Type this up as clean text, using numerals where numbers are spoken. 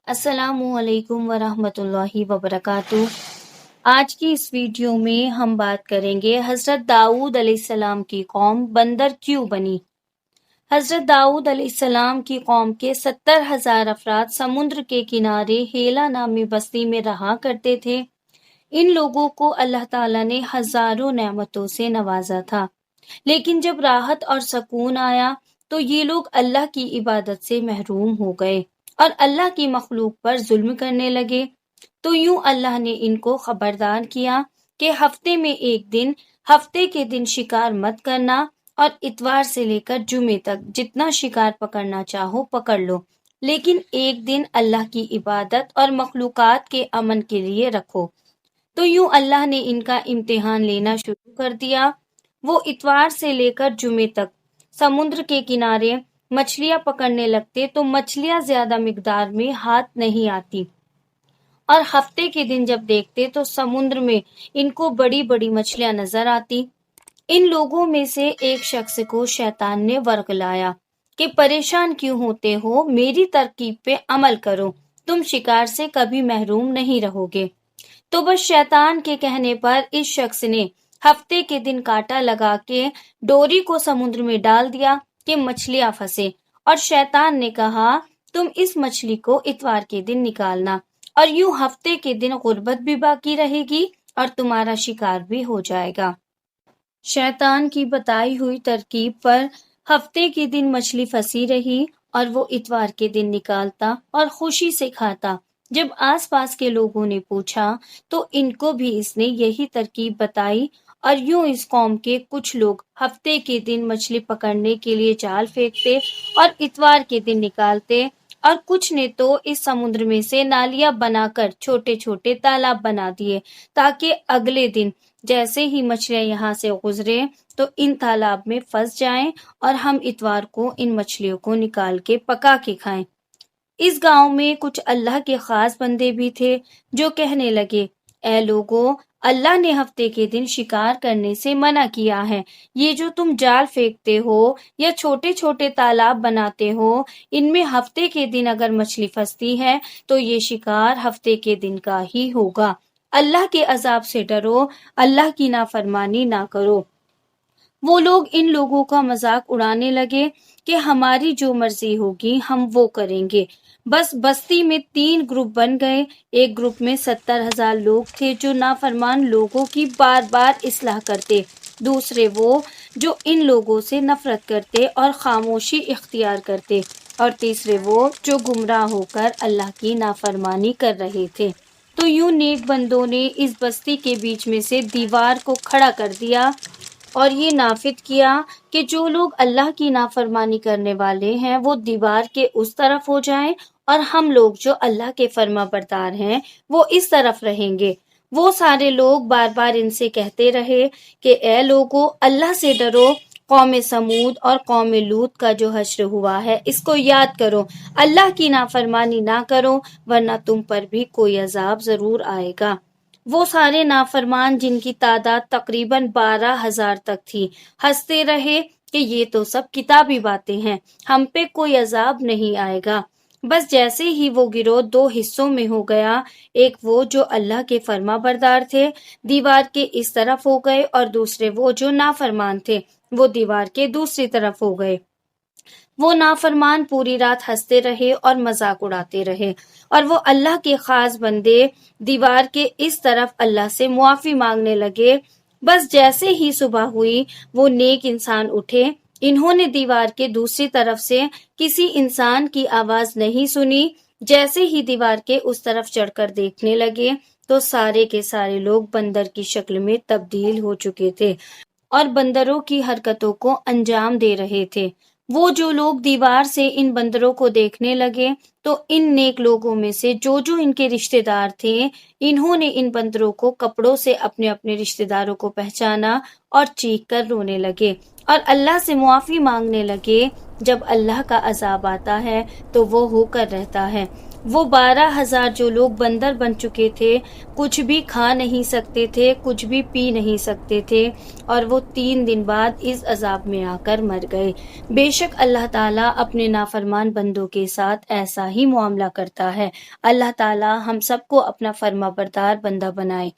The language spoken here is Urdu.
السلام علیکم ورحمۃ اللہ وبرکاتہ۔ آج کی اس ویڈیو میں ہم بات کریں گے حضرت داؤد علیہ السلام کی قوم بندر کیوں بنی۔ حضرت داؤد علیہ السلام کی قوم کے 70,000 افراد سمندر کے کنارے ہیلا نامی بستی میں رہا کرتے تھے۔ ان لوگوں کو اللہ تعالیٰ نے ہزاروں نعمتوں سے نوازا تھا، لیکن جب راحت اور سکون آیا تو یہ لوگ اللہ کی عبادت سے محروم ہو گئے اور اللہ کی مخلوق پر ظلم کرنے لگے۔ تو یوں اللہ نے ان کو خبردار کیا کہ ہفتے کے دن شکار مت کرنا اور اتوار سے لے کر جمعے تک جتنا شکار پکڑنا چاہو پکڑ لو، لیکن ایک دن اللہ کی عبادت اور مخلوقات کے امن کے لیے رکھو۔ تو یوں اللہ نے ان کا امتحان لینا شروع کر دیا۔ وہ اتوار سے لے کر جمعے تک سمندر کے کنارے مچھلیاں پکڑنے لگتے تو مچھلیاں زیادہ مقدار میں ہاتھ نہیں آتی، اور ہفتے کے دن جب دیکھتے تو سمندر میں ان کو بڑی بڑی مچھلیاں نظر آتی۔ ان لوگوں میں سے ایک شخص کو شیطان نے ورغلایا کہ پریشان کیوں ہوتے ہو، میری ترکیب پہ عمل کرو، تم شکار سے کبھی محروم نہیں رہو گے۔ تو بس شیطان کے کہنے پر اس شخص نے ہفتے کے دن کانٹا لگا کے ڈوری کو سمندر میں ڈال دیا کہ مچھلیاں پھنسے، اور شیطان نے کہا تم اس مچھلی کو اتوار کے دن نکالنا، اور یوں ہفتے کے دن غربت بھی باقی رہے گی اور تمہارا شکار بھی ہو جائے گا۔ شیطان کی بتائی ہوئی ترکیب پر ہفتے کے دن مچھلی پھنسی رہی اور وہ اتوار کے دن نکالتا اور خوشی سے کھاتا۔ جب آس پاس کے لوگوں نے پوچھا تو ان کو بھی اس نے یہی ترکیب بتائی، اور یوں اس قوم کے کچھ لوگ ہفتے کے دن مچھلی پکڑنے کے لیے جال پھینکتے اور اتوار کے دن نکالتے، اور کچھ نے تو اس سمندر میں سے نالیاں بنا کر چھوٹے چھوٹے تالاب بنا دیے تاکہ اگلے دن جیسے ہی مچھلیاں یہاں سے گزرے تو ان تالاب میں پھنس جائیں اور ہم اتوار کو ان مچھلیوں کو نکال کے پکا کے کھائیں۔ اس گاؤں میں کچھ اللہ کے خاص بندے بھی تھے جو کہنے لگے، اے لوگو، اللہ نے ہفتے کے دن شکار کرنے سے منع کیا ہے۔ یہ جو تم جال پھینکتے ہو یا چھوٹے چھوٹے تالاب بناتے ہو، ان میں ہفتے کے دن اگر مچھلی پھنستی ہے تو یہ شکار ہفتے کے دن کا ہی ہوگا۔ اللہ کے عذاب سے ڈرو، اللہ کی نافرمانی نہ کرو۔ وہ لوگ ان لوگوں کا مذاق اڑانے لگے کہ ہماری جو مرضی ہوگی ہم وہ کریں گے۔ بس بستی میں 3 گروپ بن گئے۔ ایک گروپ میں 70,000 لوگ تھے جو نافرمان لوگوں کی بار بار اصلاح کرتے، دوسرے وہ جو ان لوگوں سے نفرت کرتے اور خاموشی اختیار کرتے، اور تیسرے وہ جو گمراہ ہو کر اللہ کی نافرمانی کر رہے تھے۔ تو یوں نیک بندوں نے اس بستی کے بیچ میں سے دیوار کو کھڑا کر دیا اور یہ نافذ کیا کہ جو لوگ اللہ کی نافرمانی کرنے والے ہیں وہ دیوار کے اس طرف ہو جائیں، اور ہم لوگ جو اللہ کے فرما بردار ہیں وہ اس طرف رہیں گے۔ وہ سارے لوگ بار بار ان سے کہتے رہے کہ اے لوگو، اللہ سے ڈرو، قوم سمود اور قوم لوط کا جو حشر ہوا ہے اس کو یاد کرو، اللہ کی نافرمانی نہ کرو ورنہ تم پر بھی کوئی عذاب ضرور آئے گا۔ وہ سارے نافرمان جن کی تعداد تقریباً 12,000 تک تھی ہنستے رہے کہ یہ تو سب کتابی باتیں ہیں، ہم پہ کوئی عذاب نہیں آئے گا۔ بس جیسے ہی وہ گروہ 2 حصوں میں ہو گیا، ایک وہ جو اللہ کے فرما بردار تھے دیوار کے اس طرف ہو گئے، اور دوسرے وہ جو نافرمان تھے وہ دیوار کے دوسری طرف ہو گئے۔ وہ نافرمان پوری رات ہنستے رہے اور مذاق اڑاتے رہے، اور وہ اللہ کے خاص بندے دیوار کے اس طرف اللہ سے معافی مانگنے لگے۔ بس جیسے ہی صبح ہوئی وہ نیک انسان اٹھے، انہوں نے دیوار کے دوسری طرف سے کسی انسان کی آواز نہیں سنی۔ جیسے ہی دیوار کے اس طرف چڑھ کر دیکھنے لگے تو سارے کے سارے لوگ بندر کی شکل میں تبدیل ہو چکے تھے اور بندروں کی حرکتوں کو انجام دے رہے تھے۔ وہ جو لوگ دیوار سے ان بندروں کو دیکھنے لگے تو ان نیک لوگوں میں سے جو ان کے رشتہ دار تھے، انہوں نے ان بندروں کو کپڑوں سے اپنے اپنے رشتہ داروں کو پہچانا اور چیخ کر رونے لگے اور اللہ سے معافی مانگنے لگے۔ جب اللہ کا عذاب آتا ہے تو وہ ہو کر رہتا ہے، وہ 12,000 جو لوگ بندر بن چکے تھے، کچھ بھی کھا نہیں سکتے تھے، کچھ بھی پی نہیں سکتے تھے، اور وہ 3 دن بعد اس عذاب میں آ کر مر گئے۔ بے شک اللہ تعالیٰ اپنے نافرمان بندوں کے ساتھ ایسا ہی معاملہ کرتا ہے۔ اللہ تعالیٰ ہم سب کو اپنا فرما بردار بندہ بنائے۔